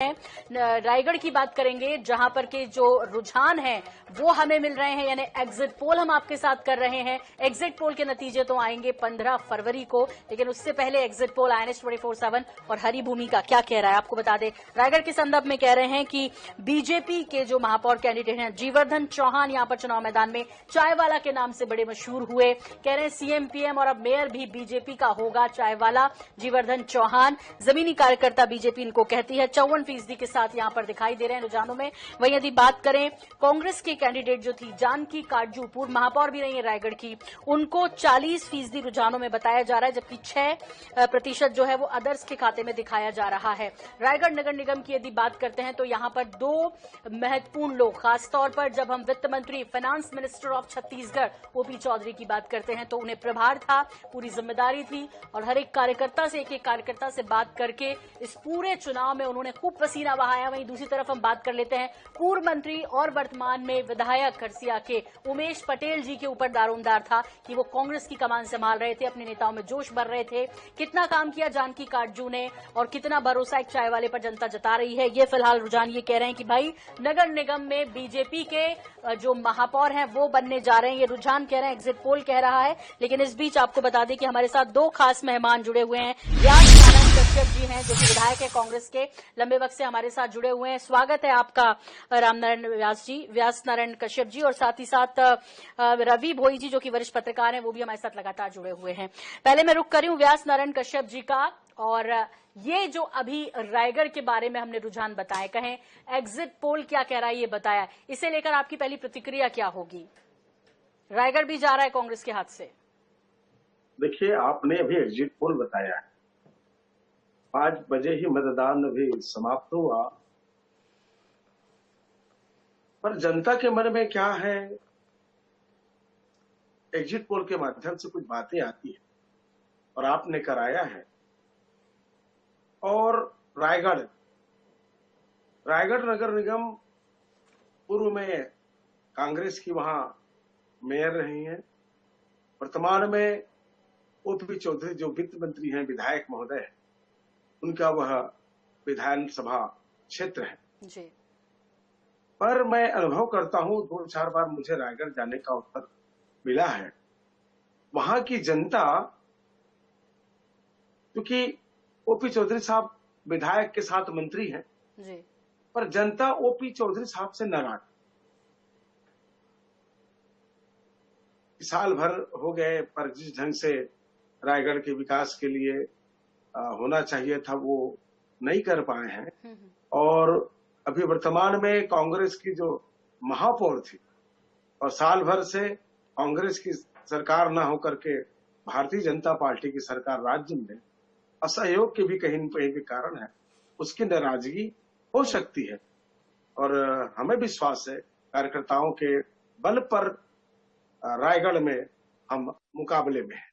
रायगढ़ की बात करेंगे, जहां पर के जो रुझान हैं वो हमें मिल रहे हैं, यानी एग्जिट पोल हम आपके साथ कर रहे हैं। एग्जिट पोल के नतीजे तो आएंगे 15 फरवरी को, लेकिन उससे पहले एग्जिट पोल INS 24/7 और हरी भूमि का क्या कह रहा है आपको बता दें। रायगढ़ के संदर्भ में कह रहे हैं कि बीजेपी के जो महापौर कैंडिडेट हैं जीवर्धन चौहान यहां पर चुनाव मैदान में चायवाला के नाम से बड़े मशहूर हुए। कह रहे हैं CM PM और अब मेयर भी बीजेपी का होगा चायवाला जीवर्धन चौहान। जमीनी कार्यकर्ता बीजेपी इनको कहती है। 54% के साथ यहां पर दिखाई दे रहे हैं रुझानों में। वहीं यदि बात करें कांग्रेस के कैंडिडेट जो थी जानकी काटजू, पूर्व महापौर भी रही है रायगढ़ की, उनको 40% रुझानों में बताया जा रहा है, जबकि 6% जो है वो अदर्स के खाते में दिखाया जा रहा है। रायगढ़ नगर निगम की यदि बात करते हैं तो यहां पर दो महत्वपूर्ण लोग, खासतौर पर जब हम वित्त मंत्री finance minister of Chhattisgarh OP Chaudhary की बात करते हैं तो उन्हें प्रभार था, पूरी जिम्मेदारी थी और हर एक कार्यकर्ता से एक कार्यकर्ता से बात करके इस पूरे चुनाव में उन्होंने खूब पसीना बहाया। वहीं दूसरी तरफ हम बात कर लेते हैं पूर्व मंत्री और वर्तमान में विधायक खरसिया के उमेश पटेल जी के ऊपर दारोमदार था कि वो कांग्रेस की कमान संभाल रहे थे, अपने नेताओं में जोश भर रहे थे। कितना काम किया जानकी काटजू ने और कितना भरोसा एक चाय वाले पर जनता जता रही है, ये फिलहाल रुझान ये कह रहे हैं कि भाई नगर निगम में बीजेपी के जो महापौर हैं वो बनने जा रहे हैं। ये रुझान कह रहे हैं, एग्जिट पोल कह रहा है। लेकिन इस बीच आपको बता दें कि हमारे साथ दो खास मेहमान जुड़े हुए हैं। व्यास नारायण कश्यप जी हैं जो कि विधायक है कांग्रेस के, लंबे वक्त से हमारे साथ जुड़े हुए हैं। स्वागत है आपका रामनारायण व्यास नारायण कश्यप जी, और साथ ही साथ रवि भोई जी जो कि वरिष्ठ पत्रकार हैं, वो भी हमारे साथ लगातार जुड़े हुए हैं। पहले मैं रुक करी हूं व्यास नारायण कश्यप जी का, और ये जो अभी रायगढ़ के बारे में हमने रुझान बताए, कहें एग्जिट पोल क्या कह रहा है ये बताया, इसे लेकर आपकी पहली प्रतिक्रिया क्या होगी? रायगढ़ भी जा रहा है कांग्रेस के हाथ से। देखिए, आपने अभी एग्जिट पोल बताया है, 5 बजे ही मतदान अभी समाप्त हुआ, पर जनता के मन में क्या है, एग्जिट पोल के माध्यम से कुछ बातें आती है और आपने कराया है। और रायगढ़ नगर निगम पूर्व में कांग्रेस की वहां मेयर रही हैं, वर्तमान में OP चौधरी जो वित्त मंत्री हैं, विधायक महोदय हैं, उनका वह विधानसभा क्षेत्र है जी। पर मैं अनुभव करता हूं, 2-4 बार मुझे रायगढ़ जाने का अवसर मिला है। वहां की जनता, क्योंकि OP चौधरी साहब विधायक के साथ मंत्री हैं जी। पर जनता OP चौधरी साहब से नाराज। साल भर हो गए पर जिस ढंग से रायगढ़ के विकास के लिए होना चाहिए था वो नहीं कर पाए हैं। और अभी वर्तमान में कांग्रेस की जो महापौर थी और साल भर से कांग्रेस की सरकार न होकर के भारतीय जनता पार्टी की सरकार राज्य में असहयोग के भी कहीं न कहीं के कारण है, उसकी नाराजगी हो सकती है। और हमें विश्वास है कार्यकर्ताओं के बल पर रायगढ़ में हम मुकाबले में हैं।